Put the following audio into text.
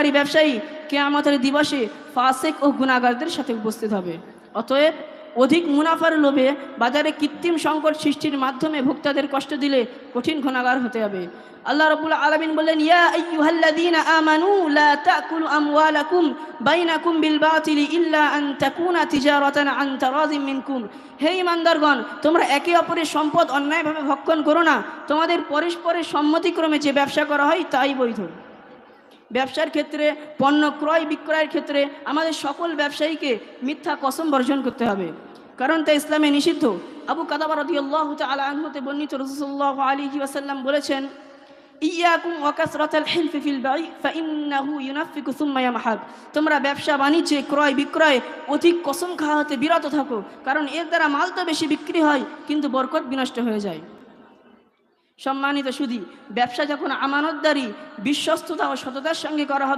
ব্যবসাকারী ব্যবসায়ী কিয়ামতের দিবসে ফাসিক ও গুনাহগারদের সাথে উপস্থিত হবে। অতএব অধিক মুনাফার লোভে বাজারে কৃত্রিম সংকট সৃষ্টির মাধ্যমে ভোক্তাদের কষ্ট দিলে কঠিন গুনাহগার হতে হবে। আল্লাহ রাব্বুল আলামিন বলেন, ইয়া আইয়ুহাল্লাযীনা আমানু লা তাকুলু আমওয়ালাকুম বাইনাকুম বিল বাতিলি ইল্লা আন তাকুনা তিজারাতান আন তারাযিম মিনকুম। হে ঈমানদারগণ, তোমরা একে অপরের সম্পদ অন্যায়ভাবে ভক্ষণ করো না। তোমাদের পরস্পরের সম্মতিক্রমে যে ব্যবসা করা হয় তাই বৈধ। ব্যবসার ক্ষেত্রে, পণ্য ক্রয় বিক্রয়ের ক্ষেত্রে আমাদের সকল ব্যবসায়ীকে মিথ্যা কসম বর্জন করতে হবে, কারণ তা ইসলামে নিষিদ্ধ। আবু কাতাবা রাদিয়াল্লাহু তাআলা আনহু হতে বর্ণিত, রাসূলুল্লাহ সাল্লাল্লাহু আলাইহি ওয়াসাল্লাম বলেছেন, ইয়াকুম ওয়া কাসরাতাল হিলফি ফিল বাই ফাইন্নাহু ইউনাফিকু সুম্মা ইয়ামহাক। তোমরা ব্যবসা বাণিজ্যে ক্রয় বিক্রয় অধিক কসম খাওয়া হতে বিরত থাকো, কারণ এর দ্বারা মাল তো বেশি বিক্রি হয় কিন্তু বরকত বিনষ্ট হয়ে যায়। সম্মানিত সুধী, ব্যবসা যখন আমানতদারি, বিশ্বস্ততা ও সততার সঙ্গে করা হবে